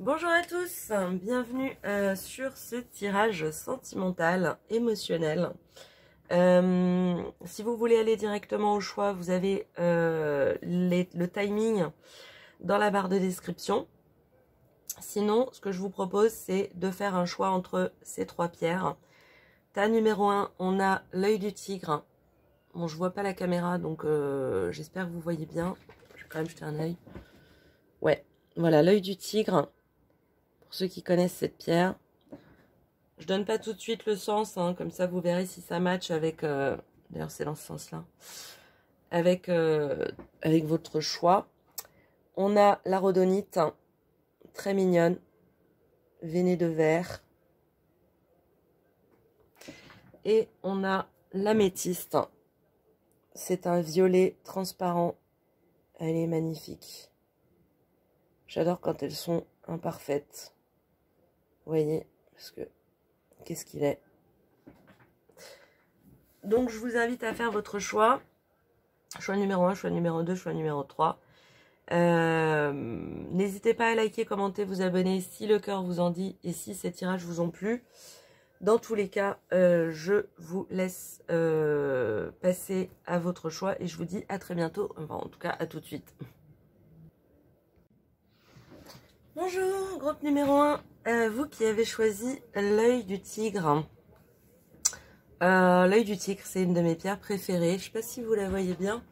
Bonjour à tous, bienvenue sur ce tirage sentimental, émotionnel. Si vous voulez aller directement au choix, vous avez le timing dans la barre de description. Sinon, ce que je vous propose, c'est de faire un choix entre ces trois pierres. Tas numéro 1, on a l'œil du tigre. Bon, je vois pas la caméra, donc j'espère que vous voyez bien. Je vais quand même jeter un œil. Ouais, voilà, l'œil du tigre. Pour ceux qui connaissent cette pierre. Je donne pas tout de suite le sens, hein, comme ça vous verrez si ça match avec... D'ailleurs, c'est dans ce sens-là. Avec votre choix. On a la rhodonite, très mignonne. Veinée de vert. Et on a l'améthyste. C'est un violet transparent. Elle est magnifique. J'adore quand elles sont imparfaites. Vous voyez, parce que qu'est-ce qu'il est. Donc je vous invite à faire votre choix. Choix numéro 1, choix numéro 2, choix numéro 3. N'hésitez pas à liker, commenter, vous abonner si le cœur vous en dit et si ces tirages vous ont plu. Dans tous les cas, je vous laisse passer à votre choix et je vous dis à très bientôt. Enfin, en tout cas, à tout de suite. Bonjour, groupe numéro 1. Vous qui avez choisi l'œil du tigre. L'œil du tigre, c'est une de mes pierres préférées. Je sais pas si vous la voyez bien.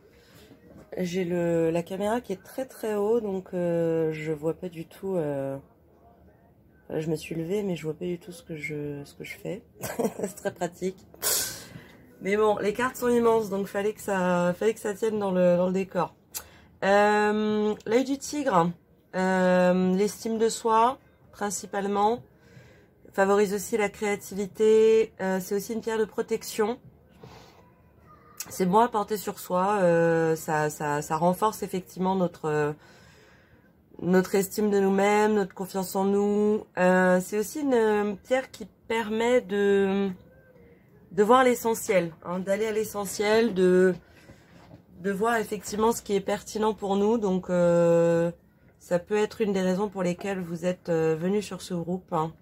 J'ai la caméra qui est très très haut, donc je vois pas du tout. Je me suis levée, mais je vois pas du tout ce que je fais. C'est très pratique. Mais bon, les cartes sont immenses, donc fallait que ça tienne dans le décor. L'œil du tigre, l'estime de soi, principalement. Favorise aussi la créativité. C'est aussi une pierre de protection. C'est bon à porter sur soi. Ça renforce effectivement notre estime de nous-mêmes, notre confiance en nous. C'est aussi une pierre qui permet de voir l'essentiel, hein, d'aller à l'essentiel, de voir effectivement ce qui est pertinent pour nous. Donc ça peut être une des raisons pour lesquelles vous êtes venus sur ce groupe. Hein.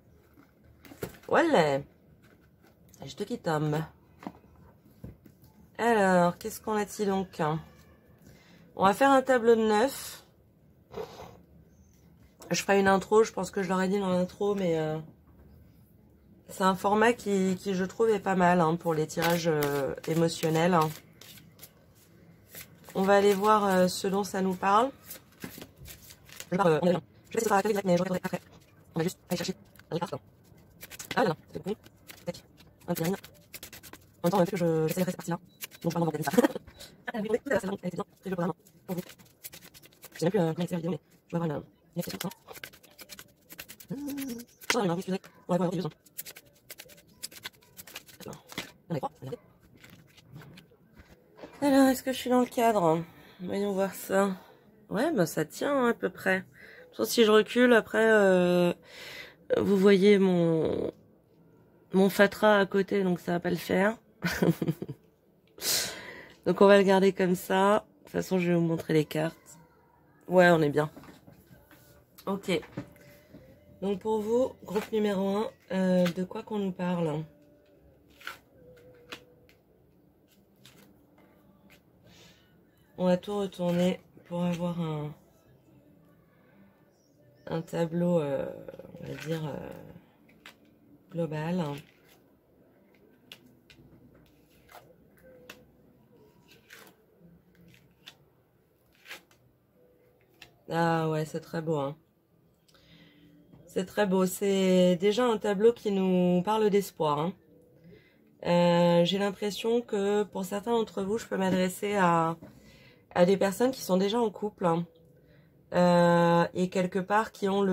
Voilà. Je te quitte, homme. Alors, qu'est-ce qu'on a-t-il donc? On va faire un tableau de 9. Je ferai une intro, je pense que je l'aurais dit dans l'intro, mais c'est un format qui, je trouve, est pas mal hein, pour les tirages émotionnels. Hein. On va aller voir ce dont ça nous parle. Je vais laisser ça très direct, mais je reviendrai après. On va juste aller chercher les cartes. Ah là là, c'est bon. Tac. Un petit ring. En même temps, que j'essaierai cette partie-là. Donc, je vais pas ça. Ah oui, c'est bon, elle était bien. C'est le programme pour vous. Je sais même plus comment c'est la vidéo, mais je vais avoir une exception pour ça. Ah, il m'a refusé. On va voir les deux. On est trois. Alors, est-ce que je suis dans le cadre? Voyons voir ça. Ouais, bah ça tient hein, à peu près. Sauf si je recule, après, vous voyez mon fatras à côté, donc ça va pas le faire. Donc on va le garder comme ça. De toute façon, je vais vous montrer les cartes. Ouais, on est bien. Ok. Donc pour vous, groupe numéro 1, de quoi qu'on nous parle? On va tout retourner pour avoir un tableau, on va dire, global. Ah ouais, c'est très beau. Hein. C'est très beau. C'est déjà un tableau qui nous parle d'espoir. Hein. J'ai l'impression que pour certains d'entre vous, je peux m'adresser à des personnes qui sont déjà en couple. Hein. Et quelque part qui ont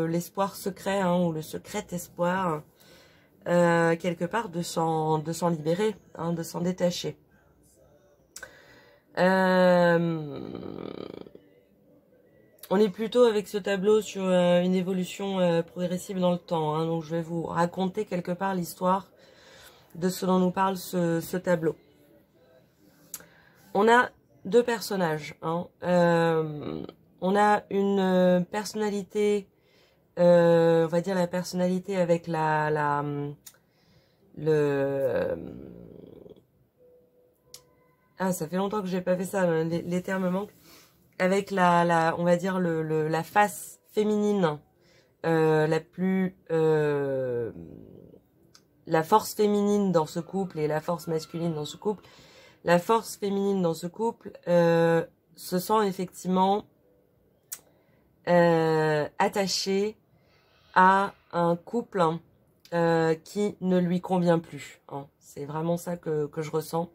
l'espoir secret hein, ou le secret espoir quelque part de s'en libérer, hein, de s'en détacher. On est plutôt avec ce tableau sur une évolution progressive dans le temps. Hein, donc je vais vous raconter quelque part l'histoire de ce dont nous parle ce tableau. On a deux personnages. Hein, on a une personnalité on va dire la personnalité avec ça fait longtemps que j'ai pas fait ça, les termes me manquent. Avec on va dire la face féminine, la force féminine dans ce couple et la force masculine dans ce couple. La force féminine dans ce couple se sent effectivement attachée à un couple qui ne lui convient plus. Hein. C'est vraiment ça que je ressens.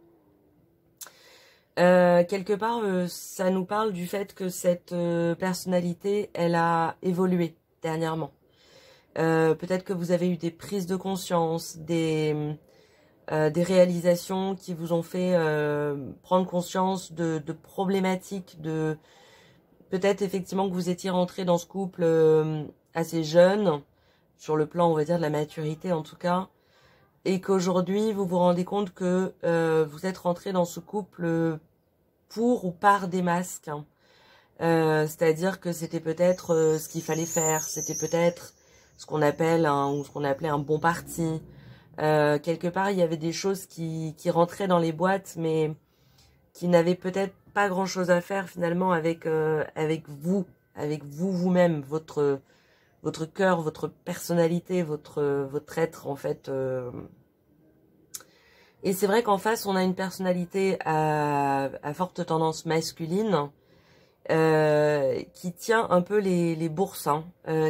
Quelque part, ça nous parle du fait que cette personnalité, elle a évolué dernièrement. Peut-être que vous avez eu des prises de conscience, des réalisations qui vous ont fait prendre conscience de problématiques, peut-être effectivement que vous étiez rentré dans ce couple assez jeune, sur le plan, on va dire, de la maturité en tout cas, et qu'aujourd'hui, vous vous rendez compte que vous êtes rentré dans ce couple pour ou par des masques. Hein. C'est-à-dire que c'était peut-être ce qu'il fallait faire, c'était peut-être ce qu'on appelle ou ce qu'on appelait un bon parti. Quelque part, il y avait des choses qui rentraient dans les boîtes, mais qui n'avaient peut-être pas grand-chose à faire finalement avec vous-même, votre cœur, votre personnalité, votre être en fait. Et c'est vrai qu'en face, on a une personnalité à forte tendance masculine qui tient un peu les bourses, hein,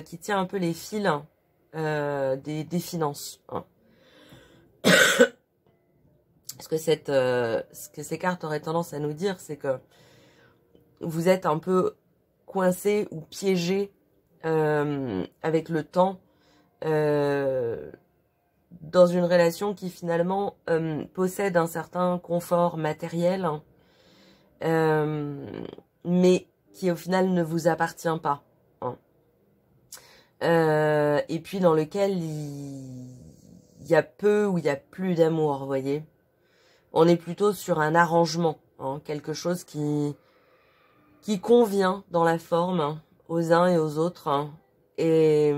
qui tient un peu les fils des finances. Hein. Ce que ces cartes auraient tendance à nous dire, c'est que vous êtes un peu coincé ou piégé avec le temps dans une relation qui finalement possède un certain confort matériel, mais qui au final ne vous appartient pas. Hein. Et puis dans lequel il y a peu ou il y a plus d'amour, vous voyez. On est plutôt sur un arrangement, hein, quelque chose qui convient dans la forme hein, aux uns et aux autres. Hein. Et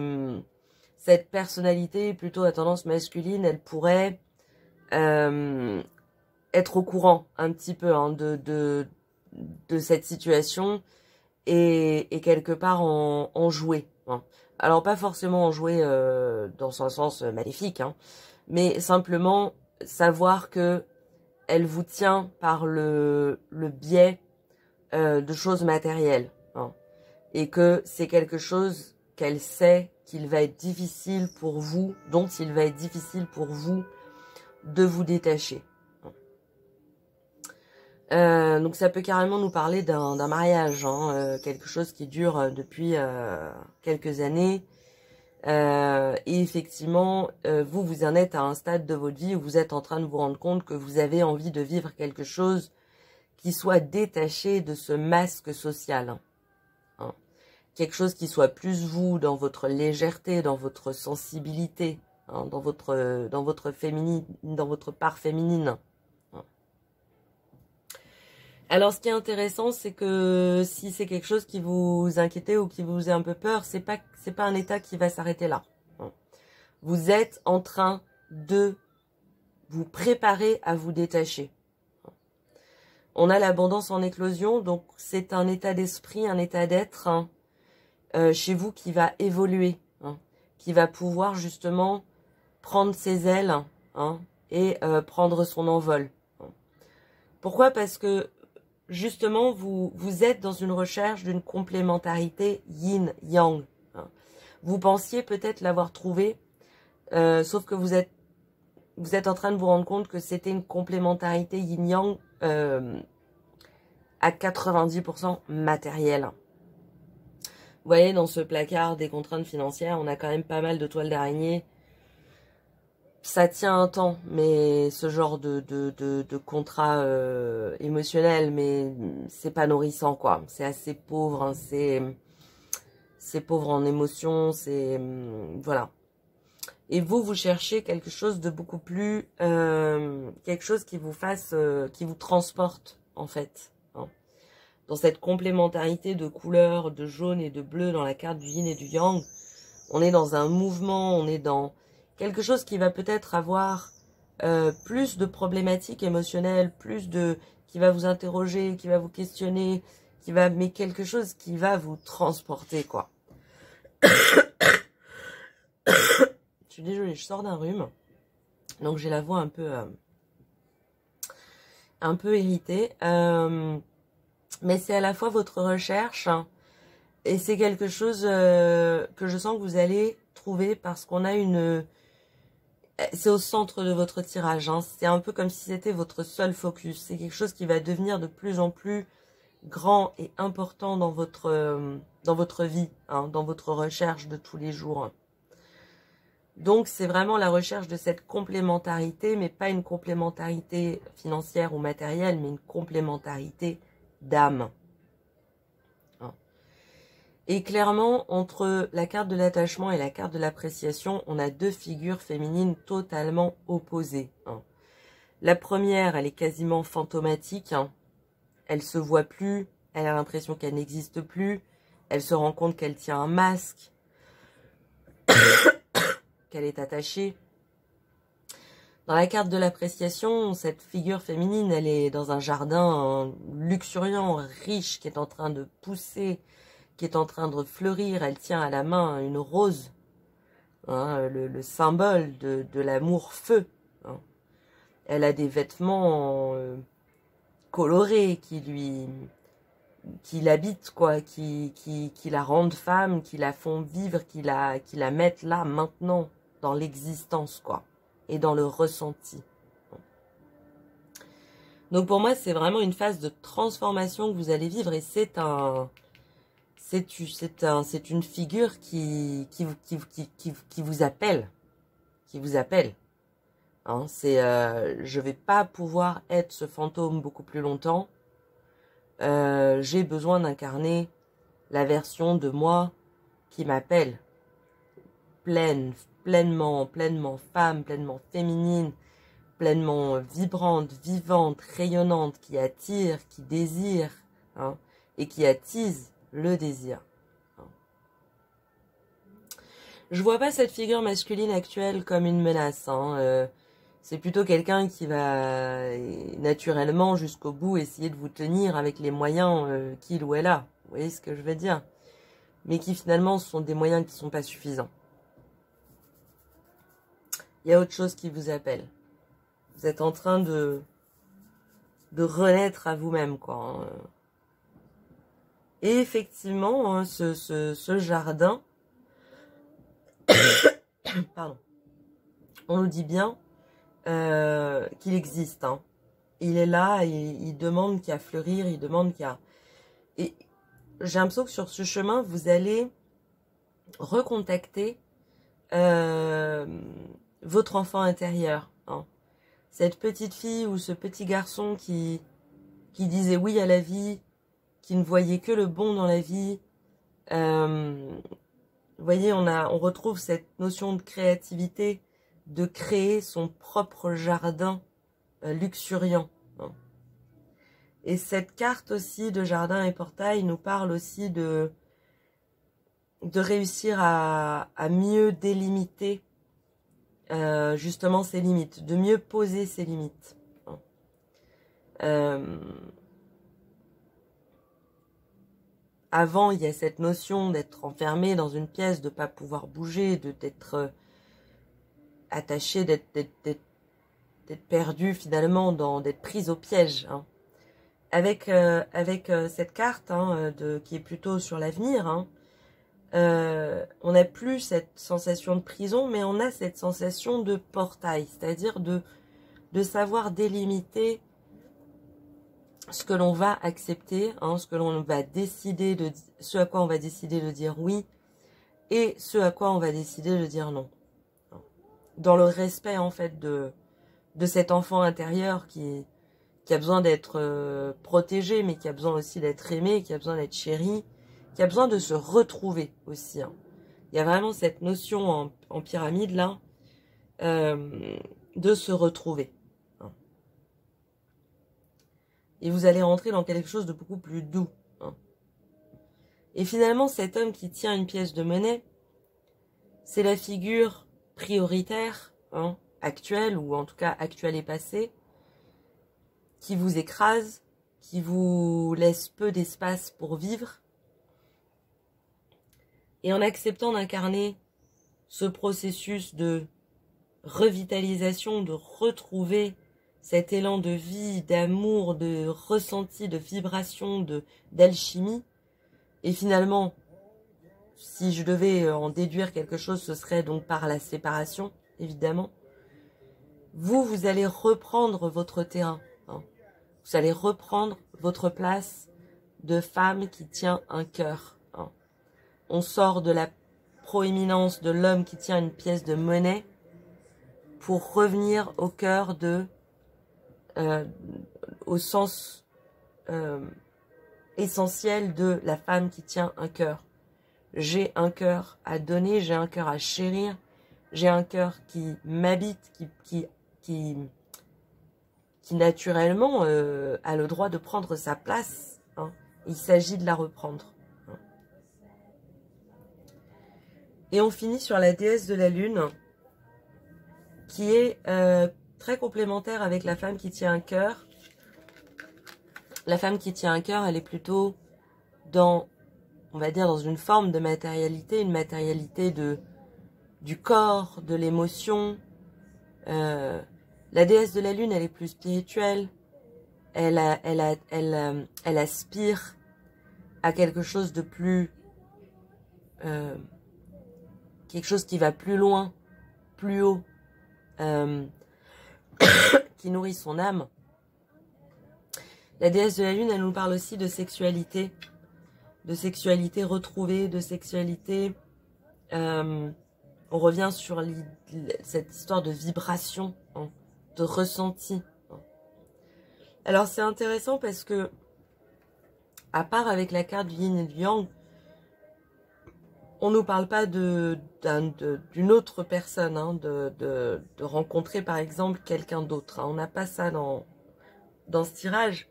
cette personnalité plutôt à tendance masculine, elle pourrait être au courant un petit peu hein, de cette situation et quelque part en jouer. Hein. Alors pas forcément en jouer dans un sens maléfique, hein, mais simplement savoir que elle vous tient par le biais de choses matérielles. Hein, et que c'est quelque chose qu'elle sait qu'il va être difficile pour vous, dont il va être difficile pour vous de vous détacher. Donc ça peut carrément nous parler d'un mariage, hein, quelque chose qui dure depuis quelques années. Et effectivement, vous en êtes à un stade de votre vie où vous êtes en train de vous rendre compte que vous avez envie de vivre quelque chose qui soit détaché de ce masque social. Hein. Quelque chose qui soit plus vous, dans votre légèreté, dans votre sensibilité, hein, dans votre féminine, dans votre part féminine. Alors, ce qui est intéressant, c'est que si c'est quelque chose qui vous inquiète ou qui vous fait un peu peur, c'est pas un état qui va s'arrêter là. Vous êtes en train de vous préparer à vous détacher. On a l'abondance en éclosion, donc c'est un état d'esprit, un état d'être hein, chez vous qui va évoluer, hein, qui va pouvoir justement prendre ses ailes hein, et prendre son envol. Pourquoi? Parce que justement, vous êtes dans une recherche d'une complémentarité yin-yang. Hein. Vous pensiez peut-être l'avoir trouvé, sauf que vous êtes en train de vous rendre compte que c'était une complémentarité yin-yang à 90% matérielle. Vous voyez, dans ce placard des contraintes financières, on a quand même pas mal de toiles d'araignée. Ça tient un temps, mais ce genre de contrat émotionnel, mais c'est pas nourrissant, quoi. C'est assez pauvre, hein, c'est pauvre en émotions, c'est... voilà. Et vous cherchez quelque chose de beaucoup plus... quelque chose qui vous fasse... qui vous transporte, en fait. Hein. Dans cette complémentarité de couleurs, de jaune et de bleu dans la carte du yin et du yang, On est dans un mouvement, on est dans quelque chose qui va peut-être avoir plus de problématiques émotionnelles, qui va vous interroger, qui va vous questionner, mais quelque chose qui va vous transporter, quoi. Je suis désolée, je sors d'un rhume, donc j'ai la voix un peu irritée. Mais c'est à la fois votre recherche, hein, et c'est quelque chose que je sens que vous allez trouver parce qu'on a c'est au centre de votre tirage, hein. C'est un peu comme si c'était votre seul focus. C'est quelque chose qui va devenir de plus en plus grand et important dans votre vie, hein, dans votre recherche de tous les jours. Donc c'est vraiment la recherche de cette complémentarité, mais pas une complémentarité financière ou matérielle, mais une complémentarité d'âme. Et clairement, entre la carte de l'attachement et la carte de l'appréciation, on a deux figures féminines totalement opposées. La première, elle est quasiment fantomatique. Elle se voit plus, elle a l'impression qu'elle n'existe plus, elle se rend compte qu'elle tient un masque, qu'elle est attachée. Dans la carte de l'appréciation, cette figure féminine, elle est dans un jardin luxuriant, riche, qui est en train de pousser, qui est en train de fleurir. Elle tient à la main une rose, hein, le symbole de l'amour-feu. Hein. Elle a des vêtements colorés qui l'habitent, quoi, qui la rendent femme, qui la font vivre, qui la mettent là, maintenant, dans l'existence, quoi, et dans le ressenti. Donc pour moi, c'est vraiment une phase de transformation que vous allez vivre, et c'est une figure qui vous appelle, Hein, je vais pas pouvoir être ce fantôme beaucoup plus longtemps. J'ai besoin d'incarner la version de moi qui m'appelle, pleinement femme, pleinement féminine, pleinement vibrante, vivante, rayonnante, qui attire, qui désire, hein, et qui attise le désir. Je vois pas cette figure masculine actuelle comme une menace. C'est plutôt quelqu'un qui va naturellement jusqu'au bout essayer de vous tenir avec les moyens qu'il ou elle a. Vous voyez ce que je veux dire? Mais qui finalement sont des moyens qui sont pas suffisants. Il y a autre chose qui vous appelle. Vous êtes en train de renaître à vous-même, quoi. Et effectivement, hein, ce jardin, pardon, on nous dit bien qu'il existe. Hein. Il est là, et il demande qu'à fleurir, il demande qu'à... Et j'ai l'impression que sur ce chemin, vous allez recontacter votre enfant intérieur. Hein. Cette petite fille ou ce petit garçon qui disait oui à la vie, qui ne voyait que le bon dans la vie. Vous voyez, on retrouve cette notion de créativité, de créer son propre jardin luxuriant. Hein. Et cette carte aussi de jardin et portail nous parle aussi de réussir à mieux délimiter justement ses limites, de mieux poser ses limites. Avant, il y a cette notion d'être enfermé dans une pièce, de ne pas pouvoir bouger, d'être attaché, d'être perdu finalement, d'être prise au piège. Hein. Avec cette carte qui est plutôt sur l'avenir, hein, on n'a plus cette sensation de prison, mais on a cette sensation de portail, c'est-à-dire de savoir délimiter ce que l'on va accepter, hein, ce à quoi on va décider de dire oui, et ce à quoi on va décider de dire non. Dans le respect en fait de cet enfant intérieur qui a besoin d'être protégé, mais qui a besoin aussi d'être aimé, qui a besoin d'être chéri, qui a besoin de se retrouver aussi. Hein. Il y a vraiment cette notion en pyramide là, de se retrouver. Hein. Et vous allez rentrer dans quelque chose de beaucoup plus doux. Hein. Et finalement, cet homme qui tient une pièce de monnaie, C'est la figure prioritaire, hein, actuelle, ou en tout cas actuelle et passée, qui vous écrase, qui vous laisse peu d'espace pour vivre. Et en acceptant d'incarner ce processus de revitalisation, de retrouver cet élan de vie, d'amour, de ressenti, de vibration, d'alchimie, et finalement, si je devais en déduire quelque chose, ce serait donc par la séparation, évidemment. Vous allez reprendre votre terrain. Hein. Vous allez reprendre votre place de femme qui tient un cœur. Hein. On sort de la proéminence de l'homme qui tient une pièce de monnaie pour revenir au cœur au sens essentiel de la femme qui tient un cœur. J'ai un cœur à donner, j'ai un cœur à chérir, j'ai un cœur qui m'habite, qui naturellement a le droit de prendre sa place. Hein. Il s'agit de la reprendre. Hein. Et on finit sur la déesse de la lune, qui est très complémentaire avec la femme qui tient un cœur. La femme qui tient un cœur, elle est plutôt dans, on va dire, dans une forme de matérialité, une matérialité du corps, de l'émotion. La déesse de la lune, elle est plus spirituelle. Elle aspire à quelque chose de plus, quelque chose qui va plus loin, plus haut, qui nourrit son âme. La déesse de la lune, elle nous parle aussi de sexualité retrouvée, de sexualité. On revient sur cette histoire de vibration, hein, de ressenti. Hein. Alors c'est intéressant parce que, à part avec la carte du yin et du yang, on nous parle pas d'une autre personne, hein, de rencontrer par exemple quelqu'un d'autre. Hein. On n'a pas ça dans ce tirage.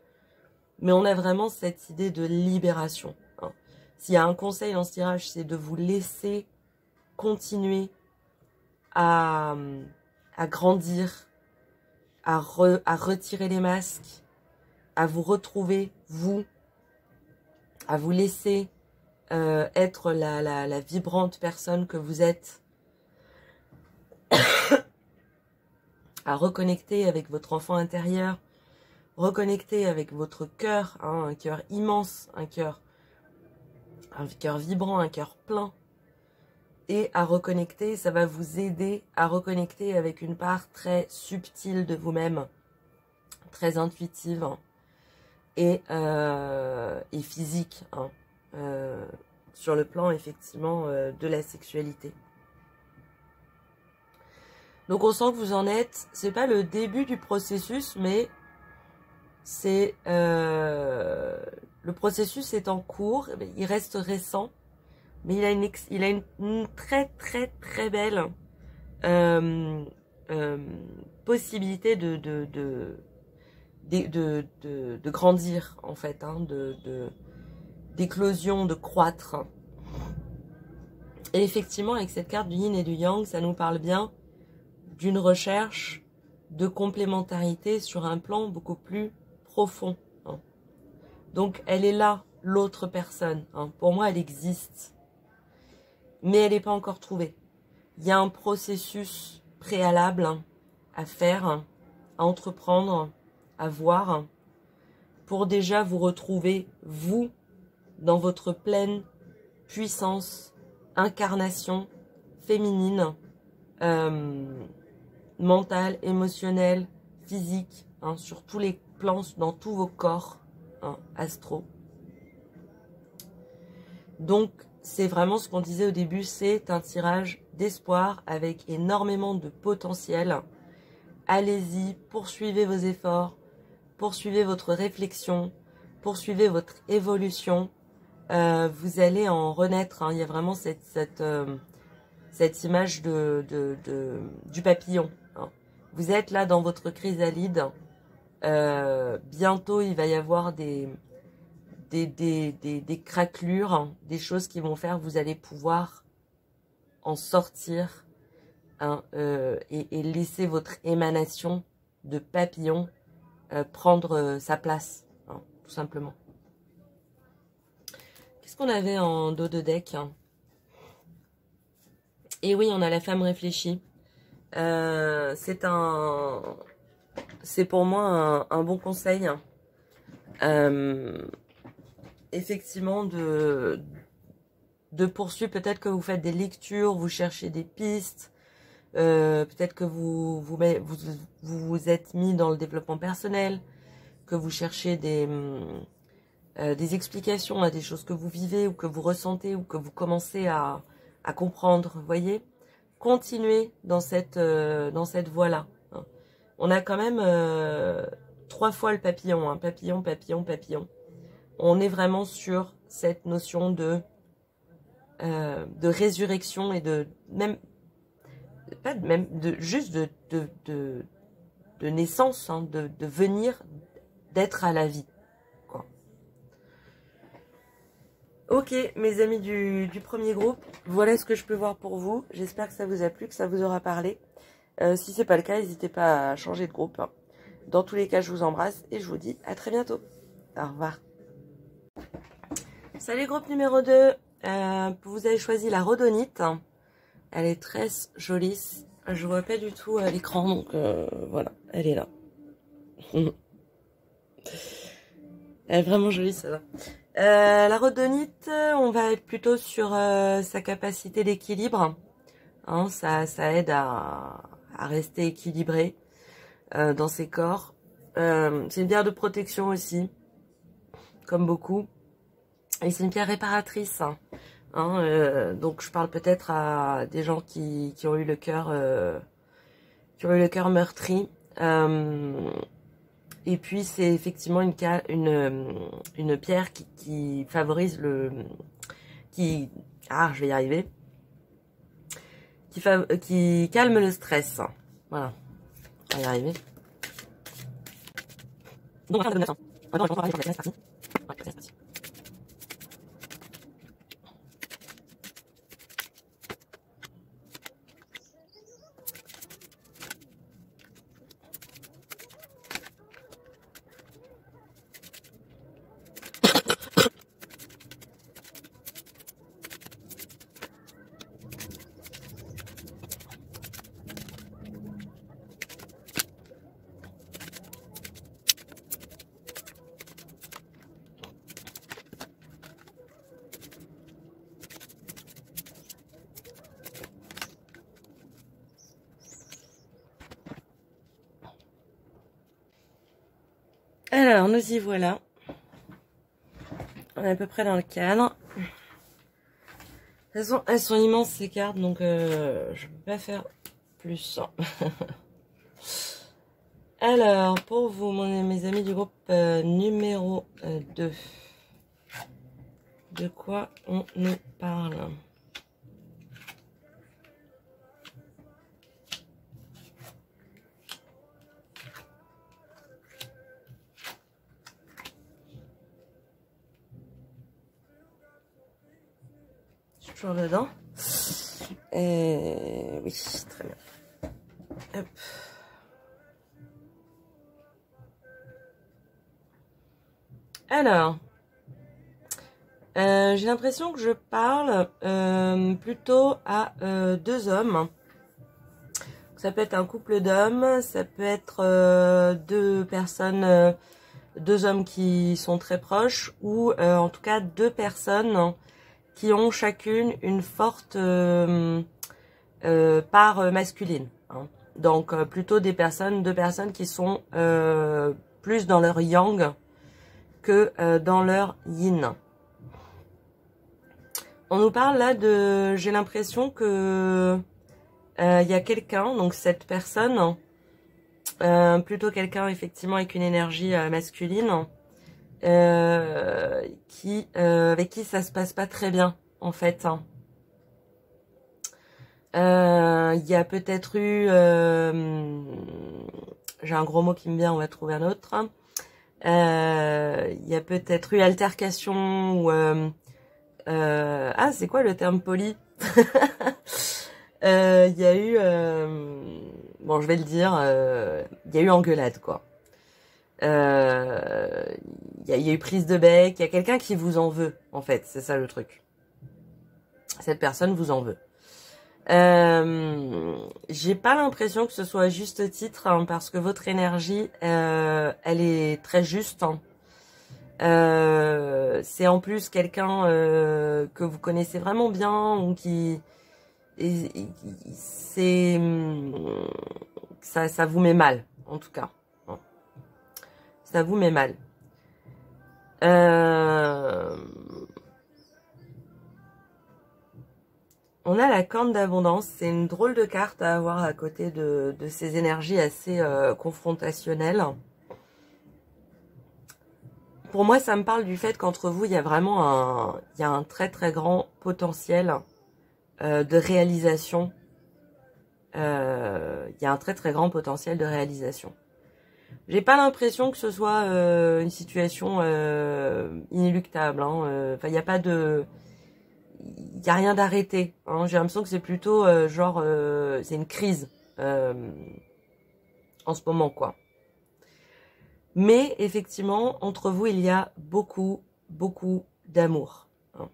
Mais on a vraiment cette idée de libération. Hein. S'il y a un conseil dans ce tirage, c'est de vous laisser continuer à grandir, à retirer les masques, à vous retrouver, vous, à vous laisser être la vibrante personne que vous êtes, à reconnecter avec votre enfant intérieur, reconnecter avec votre cœur, hein, un cœur immense, un cœur vibrant, un cœur plein, et à reconnecter, ça va vous aider à reconnecter avec une part très subtile de vous-même, très intuitive, hein, et physique, hein, sur le plan effectivement de la sexualité. Donc on sent que vous en êtes, c'est pas le début du processus, mais c'est le processus est en cours, il reste récent, mais il a une très très très belle possibilité de grandir en fait, hein, d'éclosion, de croître. Et effectivement, avec cette carte du yin et du yang, ça nous parle bien d'une recherche de complémentarité sur un plan beaucoup plus profond. Hein. Donc, elle est là, l'autre personne. Hein. Pour moi, elle existe. Mais elle n'est pas encore trouvée. Il y a un processus préalable, hein, à faire, hein, à entreprendre, à voir, hein, pour déjà vous retrouver, vous, dans votre pleine puissance, incarnation féminine, mentale, émotionnelle, physique, hein, sur tous les plans, dans tous vos corps, hein, astro. Donc, c'est vraiment ce qu'on disait au début, c'est un tirage d'espoir avec énormément de potentiel. Allez-y, poursuivez vos efforts, poursuivez votre réflexion, poursuivez votre évolution. Vous allez en renaître. Hein. Il y a vraiment cette image du papillon. Hein. Vous êtes là dans votre chrysalide. Bientôt, il va y avoir des craquelures, hein, des choses qui vont faire que vous allez pouvoir en sortir, hein, et laisser votre émanation de papillon prendre sa place, hein, tout simplement. Qu'est-ce qu'on avait en dos de deck, hein? Et oui, on a la femme réfléchie. C'est pour moi un bon conseil. Effectivement, de poursuivre. Peut-être que vous faites des lectures, vous cherchez des pistes. Peut-être que vous êtes mis dans le développement personnel, que vous cherchez des explications à des choses que vous vivez ou que vous ressentez ou que vous commencez à comprendre. Vous voyez, continuez dans cette voie-là. Hein. On a quand même 3 fois le papillon, hein. Papillon, papillon, papillon. On est vraiment sur cette notion de résurrection et de même pas même de juste de naissance, hein, de venir, d'être à la vie, quoi. Ok, mes amis du premier groupe, voilà ce que je peux voir pour vous. J'espère que ça vous a plu, que ça vous aura parlé. Si c'est pas le cas, n'hésitez pas à changer de groupe, hein. Dans tous les cas, je vous embrasse et je vous dis à très bientôt. Au revoir. Salut groupe numéro 2. Vous avez choisi la rhodonite. Elle est très jolie. Je vois pas du tout à l'écran, donc voilà, elle est là. Elle est vraiment jolie, celle-là. La rhodonite, on va être plutôt sur sa capacité d'équilibre. Hein, ça aide à rester équilibré dans ses corps. C'est une pierre de protection aussi, comme beaucoup. Et c'est une pierre réparatrice. Hein, donc je parle peut-être à des gens qui ont eu le cœur meurtri. Et puis c'est effectivement une pierre qui favorise je vais y arriver, qui calme le stress. Voilà, on va y arriver. Donc on va faire de 900. Maintenant je vais parler c'est parti. Ouais, c'est parti. Alors, nous y voilà. On est à peu près dans le cadre. De toute façon, elles sont immenses ces cartes, donc je ne peux pas faire plus. Alors, pour vous, mes amis du groupe numéro 2, de quoi on nous parle ? Toujours dedans. Oui, très bien. Hop. Alors, j'ai l'impression que je parle plutôt à 2 hommes. Ça peut être un couple d'hommes, ça peut être 2 personnes, 2 hommes qui sont très proches, ou en tout cas 2 personnes qui ont chacune une forte part masculine. Hein. Donc plutôt 2 personnes qui sont plus dans leur yang que dans leur yin. On nous parle là de, j'ai l'impression que il y a quelqu'un, donc cette personne, plutôt quelqu'un effectivement avec une énergie masculine, avec qui ça se passe pas très bien en fait. Il y a peut-être eu, j'ai un gros mot qui me vient, on va trouver un autre. Il y a peut-être eu altercation ou c'est quoi le terme poli? Il y a eu, bon, je vais le dire, il y a eu engueulade, quoi. Euh, il y a eu prise de bec. Il y a quelqu'un qui vous en veut, en fait. C'est ça le truc. Cette personne vous en veut. J'ai pas l'impression que ce soit à juste titre, hein, parce que votre énergie, elle est très juste, hein. C'est en plus quelqu'un que vous connaissez vraiment bien ou qui c'est ça vous met mal en tout cas. Ça vous met mal. On a la corne d'abondance, c'est une drôle de carte à avoir à côté de ces énergies assez confrontationnelles. Pour moi, ça me parle du fait qu'entre vous, il y a vraiment un très très grand potentiel de réalisation. Il y a un très très grand potentiel de réalisation. J'ai pas l'impression que ce soit une situation inéluctable. Hein. Enfin, il n'y a pas de... Il n'y a rien d'arrêté. Hein. J'ai l'impression que c'est plutôt genre... c'est une crise en ce moment, quoi. Mais effectivement, entre vous, il y a beaucoup, beaucoup d'amour. Hein.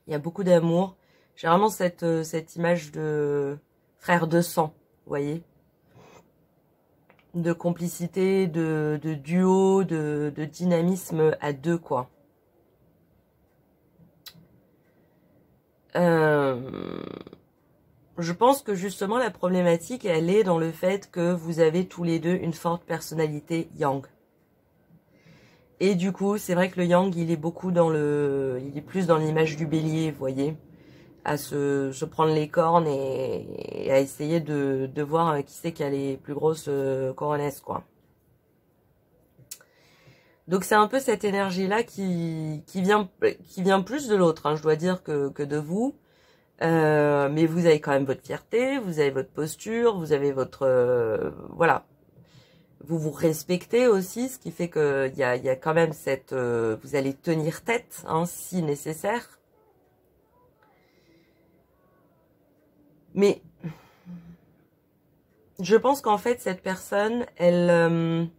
Il y a beaucoup d'amour. J'ai vraiment cette image de frère de sang, vous voyez, de complicité, de duo, de dynamisme à deux, quoi. Je pense que justement la problématique, elle est dans le fait que vous avez tous les deux une forte personnalité yang. Et du coup, c'est vrai que le yang, il est beaucoup dans il est plus dans l'image du bélier, vous voyez, à se prendre les cornes et à essayer de voir qui c'est qui a les plus grosses coronesses, quoi. Donc c'est un peu cette énergie-là qui vient plus de l'autre, hein, je dois dire, que de vous. Mais vous avez quand même votre fierté, vous avez votre posture, vous avez votre... voilà. Vous vous respectez aussi, ce qui fait qu'il y a quand même cette... vous allez tenir tête, hein, si nécessaire. Mais je pense qu'en fait, cette personne, elle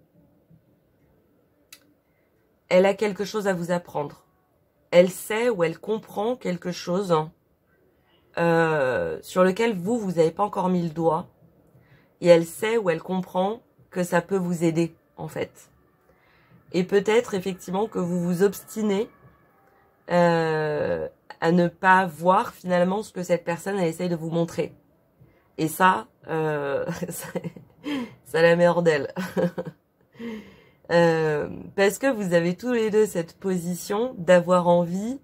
a quelque chose à vous apprendre. Elle sait ou elle comprend quelque chose sur lequel vous n'avez pas encore mis le doigt. Et elle sait ou elle comprend que ça peut vous aider, en fait. Et peut-être, effectivement, que vous vous obstinez à ne pas voir, finalement, ce que cette personne, elle essaye de vous montrer. Et ça, ça la met hors d'elle. Parce que vous avez tous les deux cette position d'avoir envie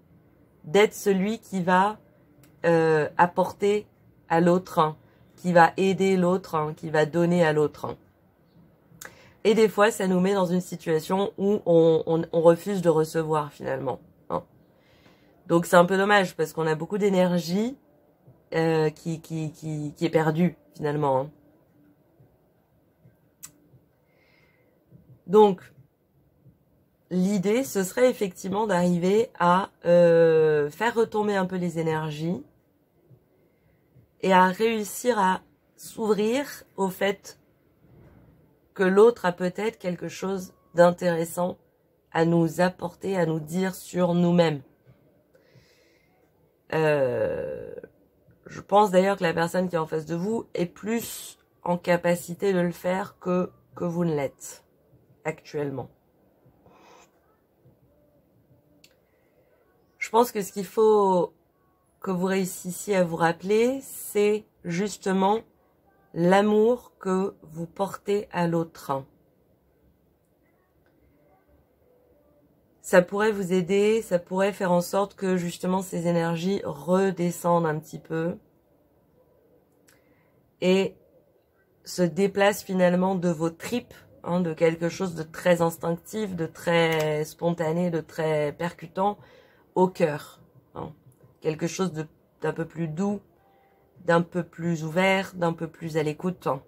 d'être celui qui va apporter à l'autre, hein, qui va aider l'autre, hein, qui va donner à l'autre. Hein. Et des fois, ça nous met dans une situation où on refuse de recevoir finalement. Hein. Donc c'est un peu dommage parce qu'on a beaucoup d'énergie qui est perdue finalement. Hein. Donc, l'idée, ce serait effectivement d'arriver à faire retomber un peu les énergies et à réussir à s'ouvrir au fait que l'autre a peut-être quelque chose d'intéressant à nous apporter, à nous dire sur nous-mêmes. Je pense d'ailleurs que la personne qui est en face de vous est plus en capacité de le faire que vous ne l'êtes actuellement. Je pense que ce qu'il faut que vous réussissiez à vous rappeler, c'est justement l'amour que vous portez à l'autre. Ça pourrait vous aider, ça pourrait faire en sorte que justement ces énergies redescendent un petit peu et se déplacent finalement de vos tripes, hein, de quelque chose de très instinctif, de très spontané, de très percutant au cœur. Hein. Quelque chose d'un peu plus doux, d'un peu plus ouvert, d'un peu plus à l'écoute. Hein.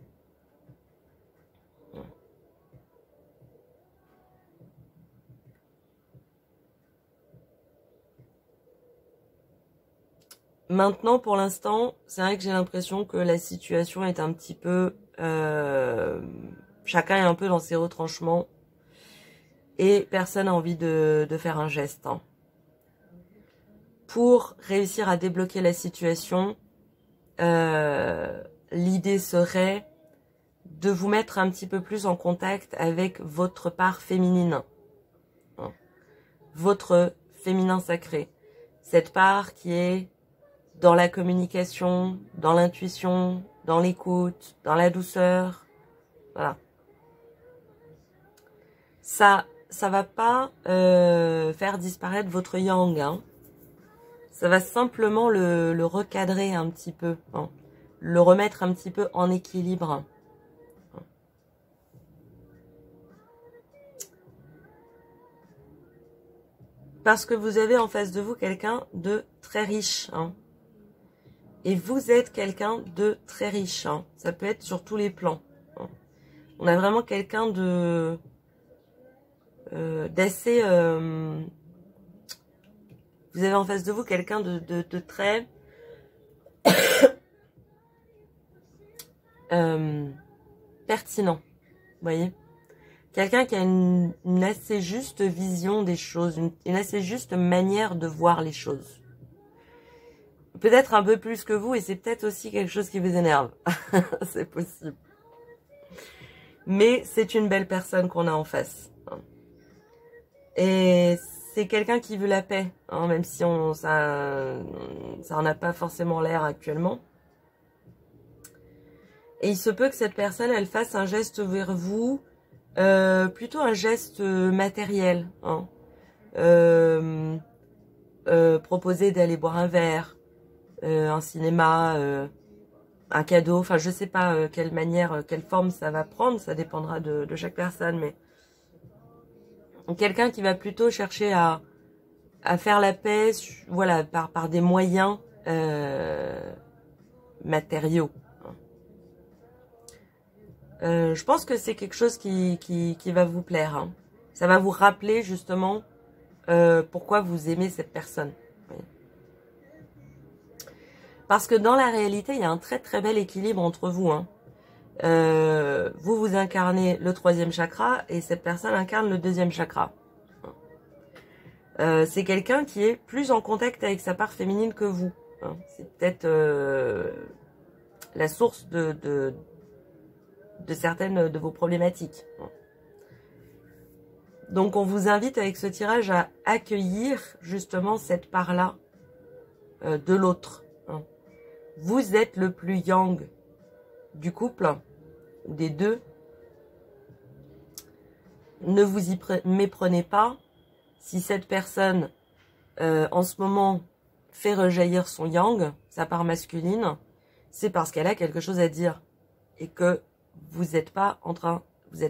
Maintenant, pour l'instant, c'est vrai que j'ai l'impression que la situation est un petit peu... chacun est un peu dans ses retranchements. Et personne n'a envie de faire un geste. Hein. Pour réussir à débloquer la situation, l'idée serait de vous mettre un petit peu plus en contact avec votre part féminine. Hein. Votre féminin sacré. Cette part qui est dans la communication, dans l'intuition, dans l'écoute, dans la douceur. Voilà. Ça va pas faire disparaître votre yang. Hein. Ça va simplement le recadrer un petit peu. Hein. Le remettre un petit peu en équilibre. Parce que vous avez en face de vous quelqu'un de très riche. Hein. Et vous êtes quelqu'un de très riche. Hein. Ça peut être sur tous les plans. Hein. On a vraiment quelqu'un de d'assez... vous avez en face de vous quelqu'un de très... pertinent. Vous voyez? Quelqu'un qui a une assez juste vision des choses, une assez juste manière de voir les choses. Peut-être un peu plus que vous, et c'est peut-être aussi quelque chose qui vous énerve. C'est possible. Mais c'est une belle personne qu'on a en face. Et c'est quelqu'un qui veut la paix, hein, même si ça en a pas forcément l'air actuellement. Et il se peut que cette personne, elle fasse un geste vers vous, plutôt un geste matériel. Hein. Proposer d'aller boire un verre, un cinéma, un cadeau. Enfin, je sais pas quelle manière, quelle forme ça va prendre. Ça dépendra de chaque personne. Mais quelqu'un qui va plutôt chercher à faire la paix, voilà, par des moyens matériaux. Je pense que c'est quelque chose qui va vous plaire. Hein. Ça va vous rappeler justement pourquoi vous aimez cette personne. Oui. Parce que dans la réalité, il y a un très très bel équilibre entre vous. Hein. Vous incarnez le 3e chakra et cette personne incarne le 2e chakra. C'est quelqu'un qui est plus en contact avec sa part féminine que vous. Hein. C'est peut-être la source de certaines de vos problématiques. Donc on vous invite avec ce tirage à accueillir justement cette part-là de l'autre. Hein. Vous êtes le plus yang du couple, ou des deux. Ne vous y méprenez pas. Si cette personne, en ce moment, fait rejaillir son yang, sa part masculine, c'est parce qu'elle a quelque chose à dire. Et que vous n'êtes pas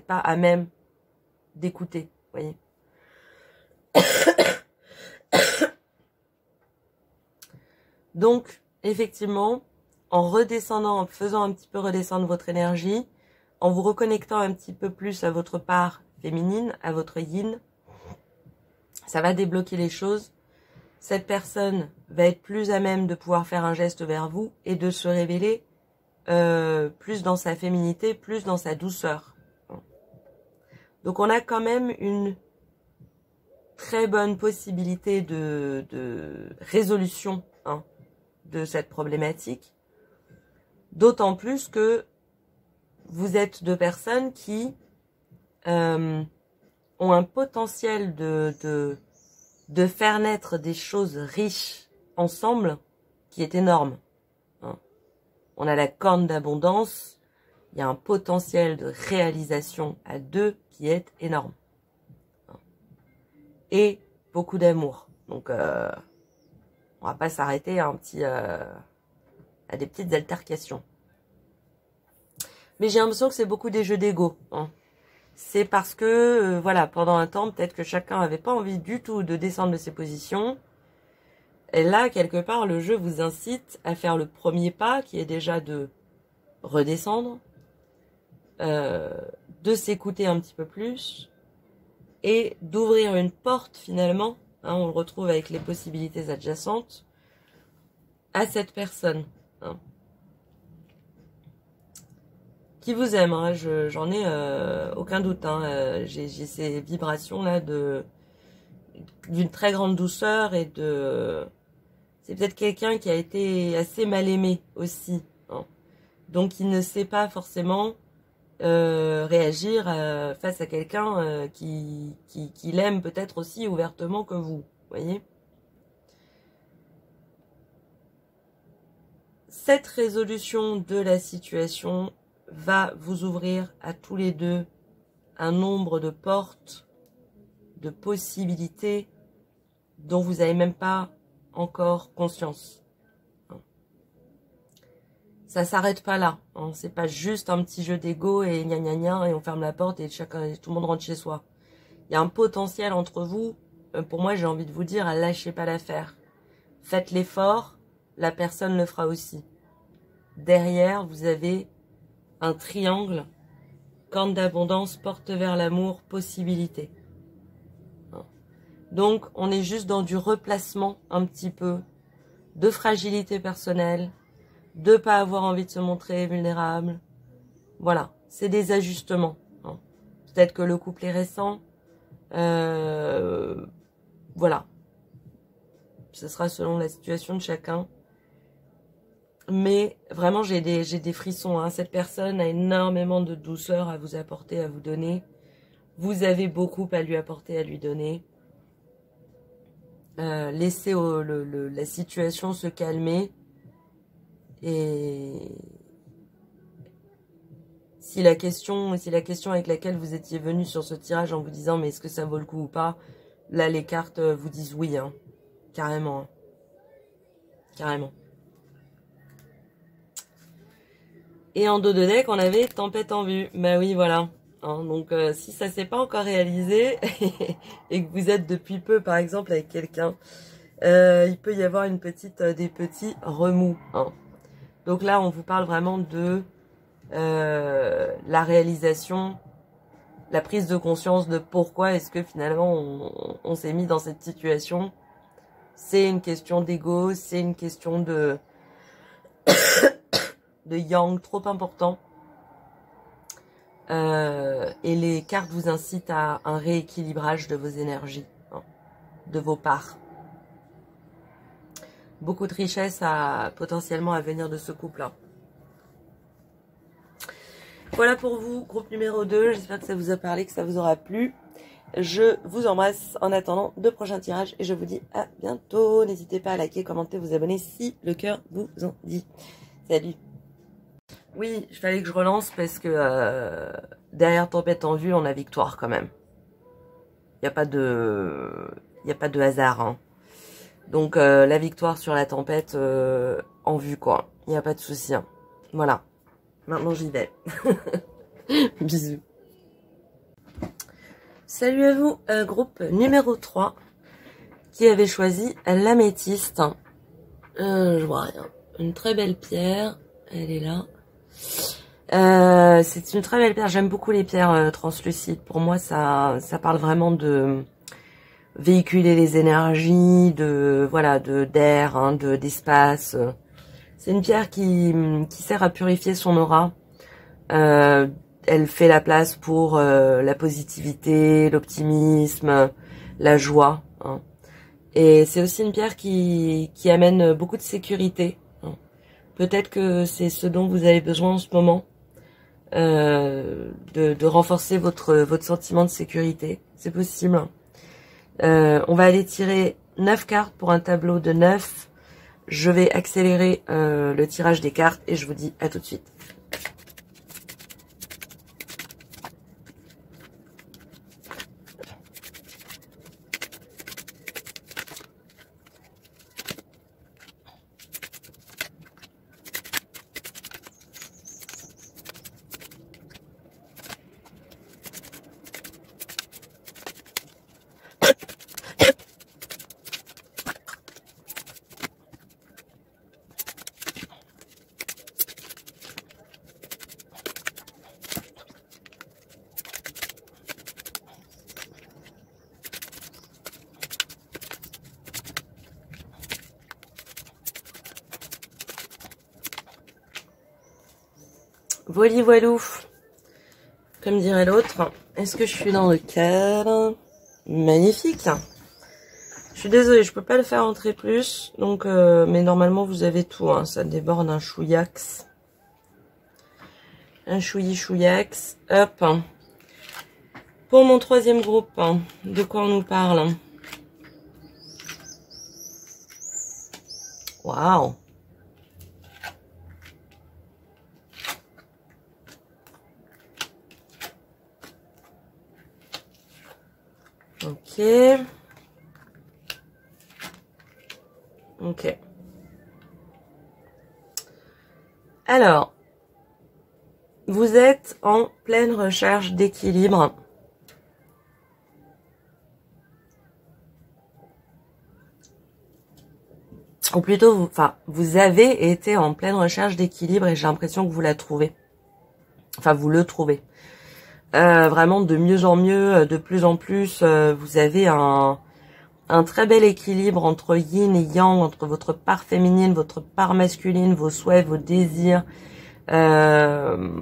à même d'écouter, voyez. Donc, effectivement, en redescendant, en faisant un petit peu redescendre votre énergie, en vous reconnectant un petit peu plus à votre part féminine, à votre yin, ça va débloquer les choses. Cette personne va être plus à même de pouvoir faire un geste vers vous et de se révéler plus dans sa féminité, plus dans sa douceur. Donc on a quand même une très bonne possibilité de résolution hein, de cette problématique. D'autant plus que vous êtes deux personnes qui ont un potentiel de faire naître des choses riches ensemble qui est énorme. Hein. On a la corne d'abondance, il y a un potentiel de réalisation à deux qui est énorme. Hein. Et beaucoup d'amour. Donc on va pas s'arrêter à à des petites altercations. Mais j'ai l'impression que c'est beaucoup des jeux d'ego. Hein. C'est parce que, voilà, pendant un temps, peut-être que chacun n'avait pas envie du tout de descendre de ses positions. Et là, quelque part, le jeu vous incite à faire le premier pas, qui est déjà de redescendre, de s'écouter un petit peu plus, et d'ouvrir une porte, finalement, hein, on le retrouve avec les possibilités adjacentes, à cette personne, hein, qui vous aime, hein, j'en ai aucun doute, hein, j'ai ces vibrations là d'une très grande douceur et c'est peut-être quelqu'un qui a été assez mal aimé aussi, hein, donc il ne sait pas forcément réagir face à quelqu'un qui l'aime peut-être aussi ouvertement que vous, voyez. Cette résolution de la situation va vous ouvrir à tous les deux un nombre de portes, de possibilités dont vous n'avez même pas encore conscience. Ça s'arrête pas là, hein. C'est pas juste un petit jeu d'ego et gna gna gna et on ferme la porte et tout le monde rentre chez soi. Il y a un potentiel entre vous, pour moi j'ai envie de vous dire, lâchez pas l'affaire. Faites l'effort, la personne le fera aussi. Derrière, vous avez un triangle, corne d'abondance, porte vers l'amour, possibilité. Donc, on est juste dans du replacement un petit peu, de fragilité personnelle, de pas avoir envie de se montrer vulnérable. Voilà, c'est des ajustements. Peut-être que le couple est récent. Voilà. Ce sera selon la situation de chacun. Mais vraiment, j'ai des frissons, hein. Cette personne a énormément de douceur à vous apporter, à vous donner. Vous avez beaucoup à lui apporter, à lui donner. Laissez la situation se calmer. Et si la question avec laquelle vous étiez venu sur ce tirage en vous disant mais est-ce que ça vaut le coup ou pas, là les cartes vous disent oui, hein. Carrément. Hein. Carrément. Et en dos de deck, on avait tempête en vue. Bah oui, voilà. Hein, donc si ça s'est pas encore réalisé et que vous êtes depuis peu par exemple avec quelqu'un, il peut y avoir des petits remous. Hein. Donc là, on vous parle vraiment de la réalisation, la prise de conscience de pourquoi est-ce que finalement on s'est mis dans cette situation. C'est une question d'ego, c'est une question de yang trop important. Et les cartes vous incitent à un rééquilibrage de vos énergies, hein, de vos parts. Beaucoup de richesse potentiellement à venir de ce couple-là. Voilà pour vous, groupe numéro 2. J'espère que ça vous a parlé, que ça vous aura plu. Je vous embrasse en attendant de prochains tirages et je vous dis à bientôt. N'hésitez pas à liker, commenter, vous abonner si le cœur vous en dit. Salut. Oui, il fallait que je relance parce que derrière tempête en vue, on a victoire quand même. Il n'y a pas de hasard. Hein. Donc la victoire sur la tempête en vue quoi. Il n'y a pas de souci. Hein. Voilà. Maintenant j'y vais. Bisous. Salut à vous, groupe numéro 3 qui avait choisi l'améthyste. Je vois rien. Une très belle pierre. Elle est là. C'est une très belle pierre. J'aime beaucoup les pierres translucides. Pour moi, ça parle vraiment de véhiculer les énergies, d'air, hein, d'espace. C'est une pierre qui sert à purifier son aura. Elle fait la place pour la positivité, l'optimisme, la joie. Hein. Et c'est aussi une pierre qui amène beaucoup de sécurité. Hein. Peut-être que c'est ce dont vous avez besoin en ce moment. De renforcer votre sentiment de sécurité. C'est possible. On va aller tirer 9 cartes pour un tableau de 9. Je vais accélérer le tirage des cartes et je vous dis à tout de suite. Voili voilou, comme dirait l'autre. Est-ce que je suis dans le cadre? Magnifique. Je suis désolée, je peux pas le faire entrer plus. Donc, mais normalement, vous avez tout. Hein, ça déborde un chouillax. Un chouillax. Hop. Pour mon troisième groupe, de quoi on nous parle? Waouh! Ok. Ok. Alors, vous êtes en pleine recherche d'équilibre. Ou plutôt, vous avez été en pleine recherche d'équilibre et j'ai l'impression que vous la trouvez. Enfin, vous le trouvez. Vraiment de mieux en mieux, de plus en plus, vous avez un très bel équilibre entre yin et yang, entre votre part féminine, votre part masculine, vos souhaits, vos désirs. Je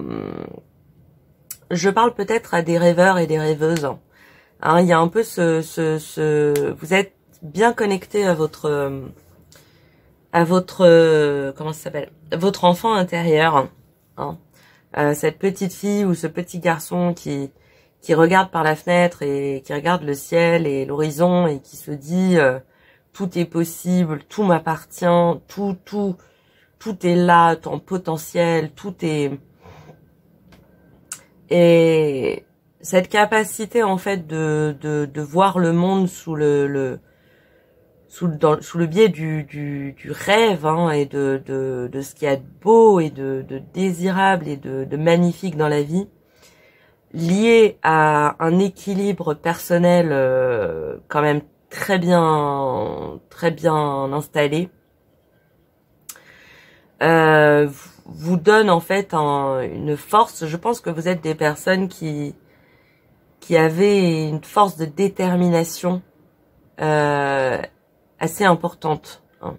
parle peut-être à des rêveurs et des rêveuses. Hein, il y a un peu vous êtes bien connecté à votre comment ça s'appelle, votre enfant intérieur. Hein. Cette petite fille ou ce petit garçon qui regarde par la fenêtre et qui regarde le ciel et l'horizon et qui se dit tout est possible, tout m'appartient, tout est là, ton potentiel, tout est... Et cette capacité en fait de voir le monde sous le biais du rêve, hein, et de ce qu'il y a de beau et de désirable et de magnifique dans la vie, lié à un équilibre personnel quand même très bien installé, vous donne en fait une force. Je pense que vous êtes des personnes qui avaient une force de détermination assez importante. Hein.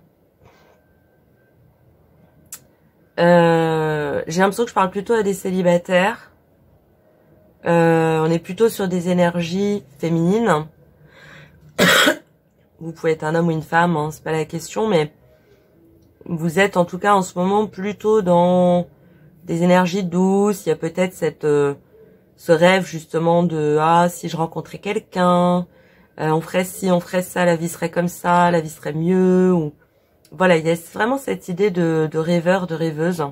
J'ai l'impression que je parle plutôt à des célibataires. On est plutôt sur des énergies féminines. Vous pouvez être un homme ou une femme, hein, c'est pas la question, mais vous êtes en tout cas en ce moment plutôt dans des énergies douces. Il y a peut-être ce rêve justement de si je rencontrais quelqu'un, on ferait ci, on ferait ça, la vie serait comme ça, la vie serait mieux. Ou voilà, il y a vraiment cette idée de rêveur, de rêveuse.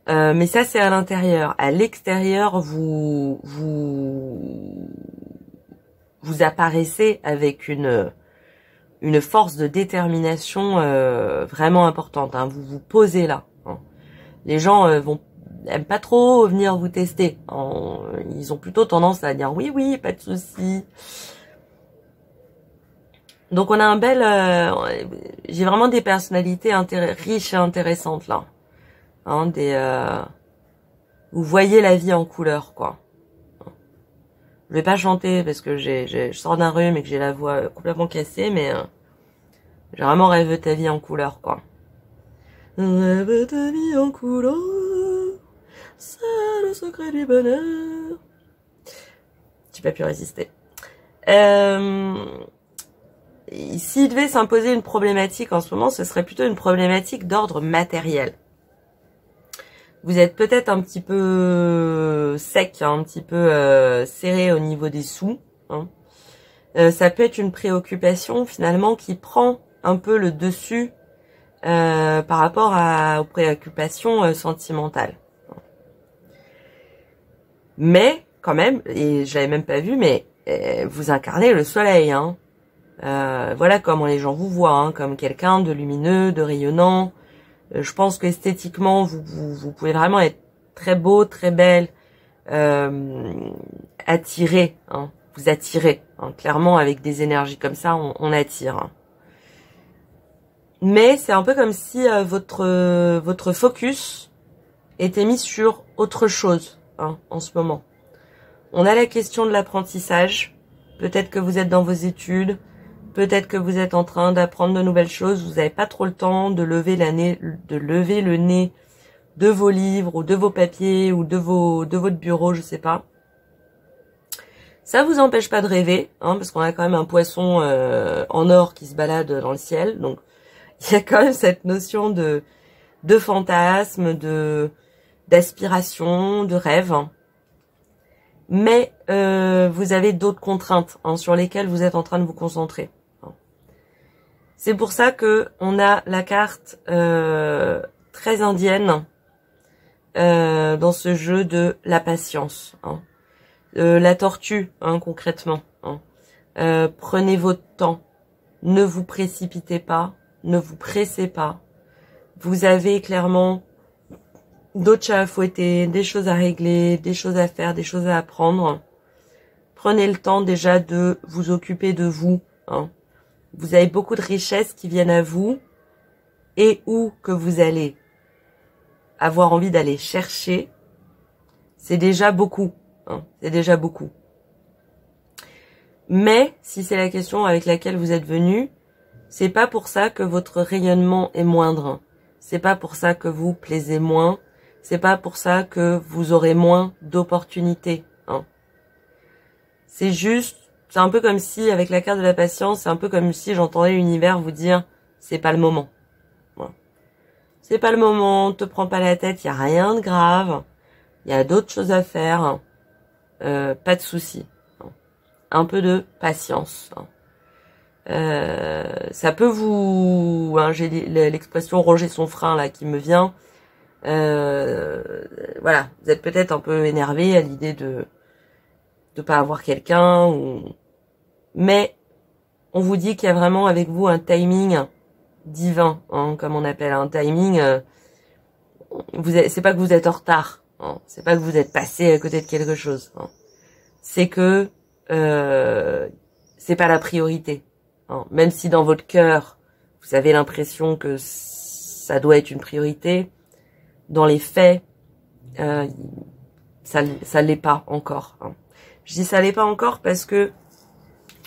Mais ça c'est à l'intérieur. À l'extérieur, vous apparaissez avec une force de détermination vraiment importante. Hein. Vous vous posez là. Hein. Les gens aiment pas trop venir vous tester. Hein. Ils ont plutôt tendance à dire oui, pas de souci. Donc on a un bel... j'ai vraiment des personnalités riches et intéressantes là. Hein, vous voyez la vie en couleur, quoi. Je vais pas chanter parce que je sors d'un rhume et que j'ai la voix complètement cassée, mais j'ai vraiment rêvé ta vie en couleur, quoi. Rêve ta vie en couleur, c'est le secret du bonheur. J'ai pas pu résister. S'il devait s'imposer une problématique en ce moment, ce serait plutôt une problématique d'ordre matériel. Vous êtes peut-être un petit peu sec, hein, un petit peu serré au niveau des sous. Hein. Ça peut être une préoccupation finalement qui prend un peu le dessus par rapport aux préoccupations sentimentales. Mais quand même, et je l'avais même pas vu, mais vous incarnez le soleil. Hein. Voilà comment les gens vous voient, hein, comme quelqu'un de lumineux, de rayonnant. Je pense qu'esthétiquement, vous pouvez vraiment être très beau, très belle, attiré. Hein, vous attirez. Hein, clairement, avec des énergies comme ça, on attire. Hein. Mais c'est un peu comme si votre focus était mis sur autre chose, hein, en ce moment. On a la question de l'apprentissage. Peut-être que vous êtes dans vos études. Peut-être que vous êtes en train d'apprendre de nouvelles choses. Vous n'avez pas trop le temps de lever le nez de vos livres ou de vos papiers ou de votre bureau, je sais pas. Ça vous empêche pas de rêver, hein, parce qu'on a quand même un poisson en or qui se balade dans le ciel, donc il y a quand même cette notion de fantasme, d'aspiration, de rêve. Mais vous avez d'autres contraintes, hein, sur lesquelles vous êtes en train de vous concentrer. C'est pour ça que on a la carte très indienne dans ce jeu de la patience, hein. La tortue, hein, concrètement, hein. Prenez votre temps, ne vous précipitez pas, ne vous pressez pas. Vous avez clairement d'autres chats à fouetter, des choses à régler, des choses à faire, des choses à apprendre. Prenez le temps déjà de vous occuper de vous, hein. Vous avez beaucoup de richesses qui viennent à vous et où que vous allez avoir envie d'aller chercher, c'est déjà beaucoup, hein, c'est déjà beaucoup. Mais si c'est la question avec laquelle vous êtes venu, c'est pas pour ça que votre rayonnement est moindre. C'est pas pour ça que vous plaisez moins. C'est pas pour ça que vous aurez moins d'opportunités, hein. C'est juste, c'est un peu comme si, avec la carte de la patience, c'est un peu comme si j'entendais l'univers vous dire, c'est pas le moment. Voilà. C'est pas le moment, te prends pas la tête, y a rien de grave. Il y a d'autres choses à faire. Pas de souci. Hein. Un peu de patience. Hein. Ça peut vous, hein, j'ai l'expression ronger son frein là qui me vient. Voilà, vous êtes peut-être un peu énervé à l'idée de pas avoir quelqu'un, mais on vous dit qu'il y a vraiment avec vous un timing divin, hein, comme on appelle un timing. C'est pas que vous êtes en retard, hein, c'est pas que vous êtes passé à côté de quelque chose, hein. C'est que c'est pas la priorité, hein. Même si dans votre cœur vous avez l'impression que ça doit être une priorité, dans les faits ça l'est pas encore, hein. Je dis ça l'est pas encore parce que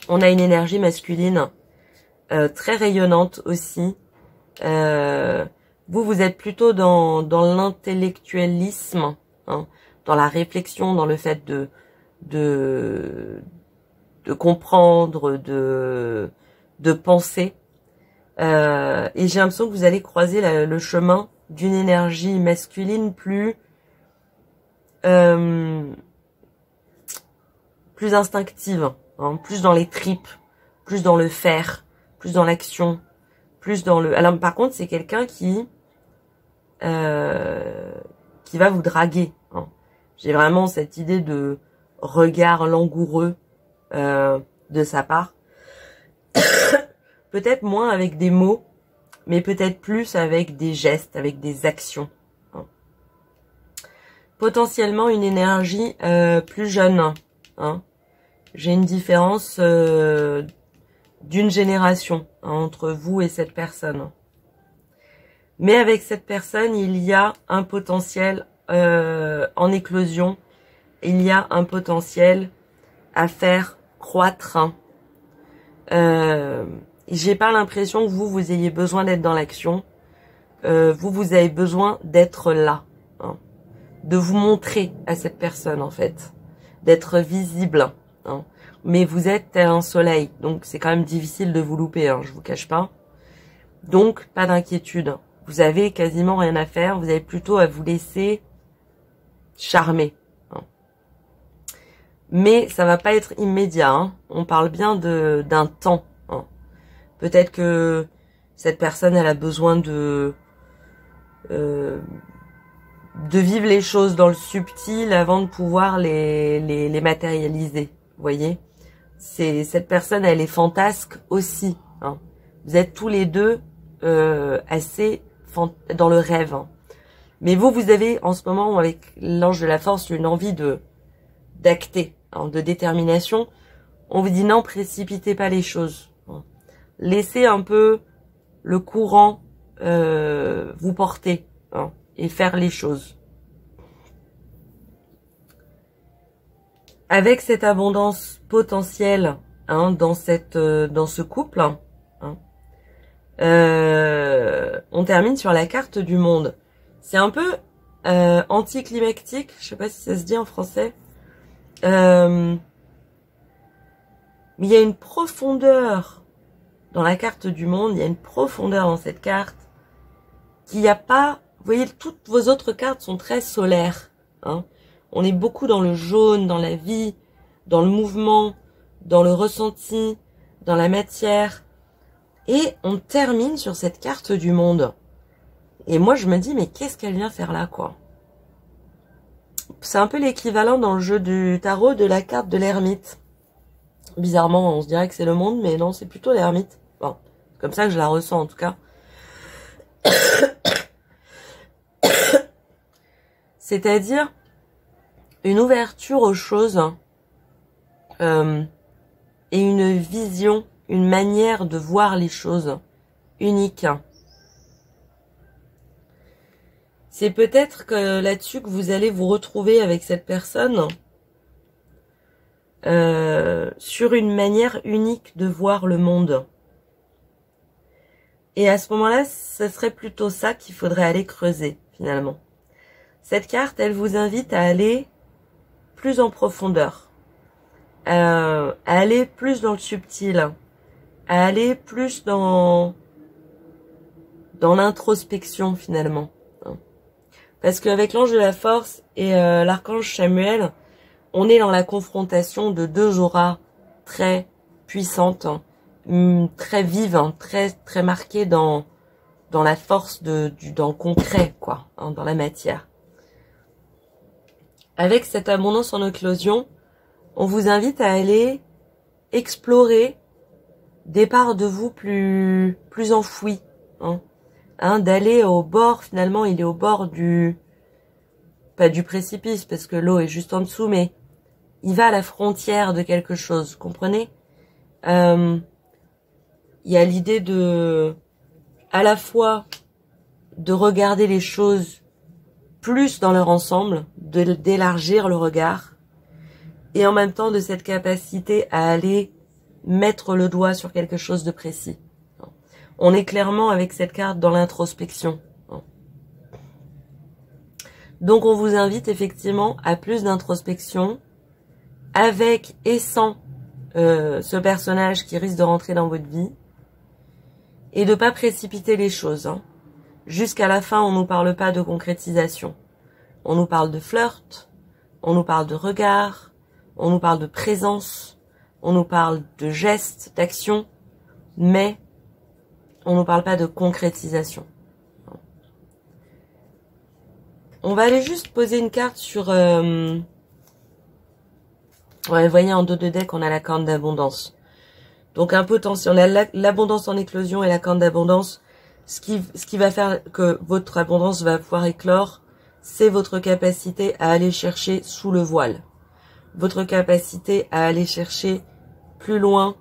on a une énergie masculine très rayonnante aussi. Vous êtes plutôt dans l'intellectualisme, hein, dans la réflexion, dans le fait de comprendre, de penser. Et j'ai l'impression que vous allez croiser le chemin d'une énergie masculine plus instinctive, hein, plus dans les tripes, plus dans le faire, plus dans l'action, plus dans le... Alors par contre, c'est quelqu'un qui va vous draguer, hein. J'ai vraiment cette idée de regard langoureux de sa part. Peut-être moins avec des mots, mais peut-être plus avec des gestes, avec des actions, hein. Potentiellement une énergie plus jeune, hein. J'ai une différence d'une génération, hein, entre vous et cette personne. Mais avec cette personne, il y a un potentiel en éclosion. Il y a un potentiel à faire croître, hein. J'ai pas l'impression que vous ayez besoin d'être dans l'action. Vous avez besoin d'être là, hein, de vous montrer à cette personne en fait, d'être visible, hein. Mais vous êtes tel un soleil, donc c'est quand même difficile de vous louper, hein, je vous cache pas. Donc pas d'inquiétude, vous avez quasiment rien à faire, vous avez plutôt à vous laisser charmer, hein. Mais ça va pas être immédiat, hein. On parle bien d'un temps, hein. Peut-être que cette personne elle a besoin de vivre les choses dans le subtil avant de pouvoir les matérialiser, vous voyez. Cette personne elle est fantasque aussi, hein. Vous êtes tous les deux assez dans le rêve, hein. Mais vous avez en ce moment avec l'ange de la force une envie d'acter, hein, de détermination. On vous dit non, précipitez pas les choses, hein. Laissez un peu le courant vous porter, hein, et faire les choses. Avec cette abondance potentielle, hein, dans ce couple, hein, on termine sur la carte du monde. C'est un peu anticlimactique, je sais pas si ça se dit en français. Mais il y a une profondeur dans la carte du monde, il y a une profondeur dans cette carte qu'il n'y a pas... Vous voyez, toutes vos autres cartes sont très solaires. Hein. On est beaucoup dans le jaune, dans la vie, dans le mouvement, dans le ressenti, dans la matière. Et on termine sur cette carte du monde. Et moi, je me dis, mais qu'est-ce qu'elle vient faire là, quoi? C'est un peu l'équivalent dans le jeu du tarot de la carte de l'ermite. Bizarrement, on se dirait que c'est le monde, mais non, c'est plutôt l'ermite. Bon, c'est comme ça que je la ressens, en tout cas. C'est-à-dire une ouverture aux choses et une vision, une manière de voir les choses unique. C'est peut-être que là-dessus que vous allez vous retrouver avec cette personne sur une manière unique de voir le monde. Et à ce moment-là, ce serait plutôt ça qu'il faudrait aller creuser, finalement. Cette carte, elle vous invite à aller plus en profondeur, à aller plus dans le subtil, à aller plus dans l'introspection, finalement. Parce qu'avec l'ange de la force et l'archange Samuel, on est dans la confrontation de deux auras très puissantes, très vives, très marquées dans la force dans le concret, quoi, hein, dans la matière. Avec cette abondance en éclosion, on vous invite à aller explorer des parts de vous plus enfouies, hein, d'aller au bord, finalement, il est au bord pas du précipice, parce que l'eau est juste en dessous, mais il va à la frontière de quelque chose, comprenez? Il y a l'idée à la fois, de regarder les choses plus dans leur ensemble, d'élargir le regard, et en même temps de cette capacité à aller mettre le doigt sur quelque chose de précis. On est clairement avec cette carte dans l'introspection. Donc on vous invite effectivement à plus d'introspection, avec et sans ce personnage qui risque de rentrer dans votre vie, et de ne pas précipiter les choses. Jusqu'à la fin, on ne nous parle pas de concrétisation. On nous parle de flirt, on nous parle de regard, on nous parle de présence, on nous parle de gestes, d'action, mais on ne nous parle pas de concrétisation. On va aller juste poser une carte sur... Ouais, vous voyez, en dos de deck, on a la corne d'abondance. Donc un potentiel, on a l'abondance en éclosion et la corne d'abondance. Ce qui va faire que votre abondance va pouvoir éclore, c'est votre capacité à aller chercher sous le voile. Votre capacité à aller chercher plus loin,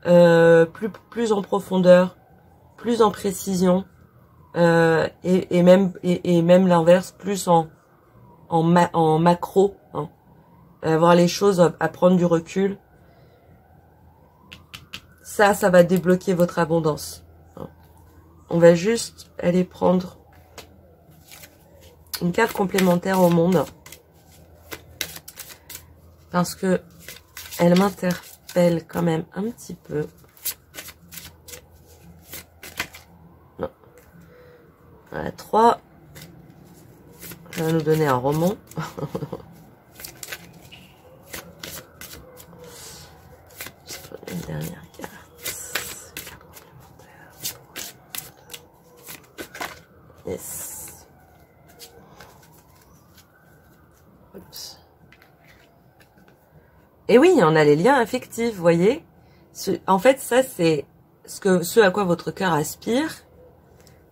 plus en profondeur, plus en précision, et même l'inverse, plus en macro, hein. Voir les choses, à prendre du recul. Ça va débloquer votre abondance. On va juste aller prendre une carte complémentaire au monde. Parce que elle m'interpelle quand même un petit peu. Non. Voilà, 3. Ça va nous donner un roman. Une dernière carte. Carte complémentaire. Yes. Oups. Et oui, on a les liens affectifs, vous voyez. En fait, ça, c'est ce à quoi votre cœur aspire.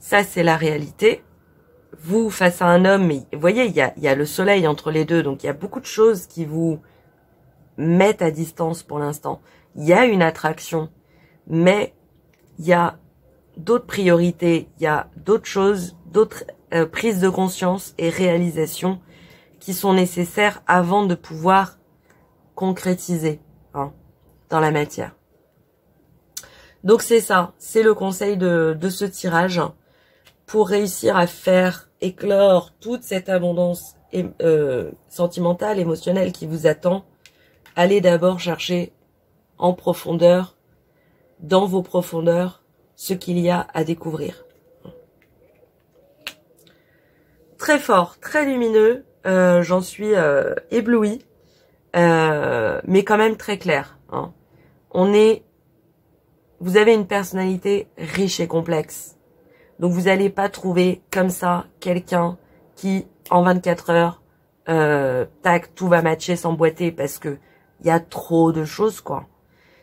Ça, c'est la réalité. Vous, face à un homme, mais vous voyez, il y a le soleil entre les deux. Donc, il y a beaucoup de choses qui vous mettent à distance pour l'instant. Il y a une attraction, mais il y a d'autres priorités. Il y a d'autres choses, d'autres prises de conscience et réalisations qui sont nécessaires avant de pouvoir concrétiser, hein, dans la matière. Donc c'est ça, c'est le conseil de ce tirage. pour réussir à faire éclore toute cette abondance sentimentale, émotionnelle qui vous attend, allez d'abord chercher en profondeur, dans vos profondeurs, ce qu'il y a à découvrir. Très fort, très lumineux, j'en suis éblouie, mais quand même très clair. Hein. Vous avez une personnalité riche et complexe. Donc vous n'allez pas trouver comme ça quelqu'un qui, en 24 heures, tac, tout va matcher, s'emboîter, parce que il y a trop de choses, quoi.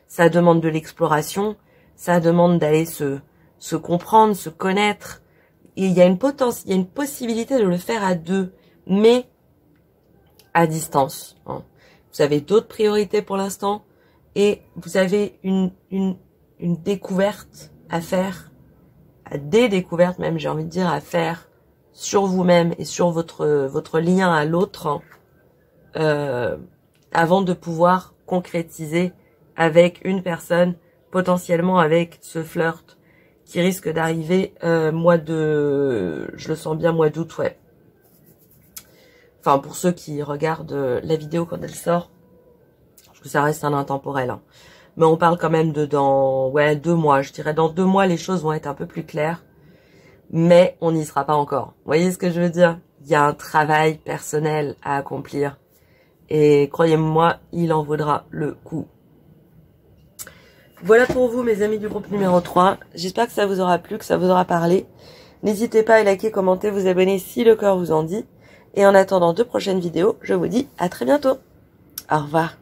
Ça demande de l'exploration, ça demande d'aller se comprendre, se connaître. Et il y a une possibilité de le faire à deux, mais à distance. Hein. Vous avez d'autres priorités pour l'instant et vous avez une découverte à faire, des découvertes même, j'ai envie de dire, à faire sur vous-même et sur votre lien à l'autre avant de pouvoir concrétiser avec une personne, potentiellement avec ce flirt qui risque d'arriver je le sens bien, mois d'août, ouais. Enfin, pour ceux qui regardent la vidéo quand elle sort, parce que ça reste un intemporel. Hein. Mais on parle quand même de dans 2 mois. Je dirais dans 2 mois, les choses vont être un peu plus claires. Mais on n'y sera pas encore. Vous voyez ce que je veux dire? Il y a un travail personnel à accomplir. Et croyez-moi, il en vaudra le coup. Voilà pour vous, mes amis du groupe numéro 3. J'espère que ça vous aura plu, que ça vous aura parlé. N'hésitez pas à liker, commenter, vous abonner si le cœur vous en dit. Et en attendant de prochaines vidéos, je vous dis à très bientôt. Au revoir.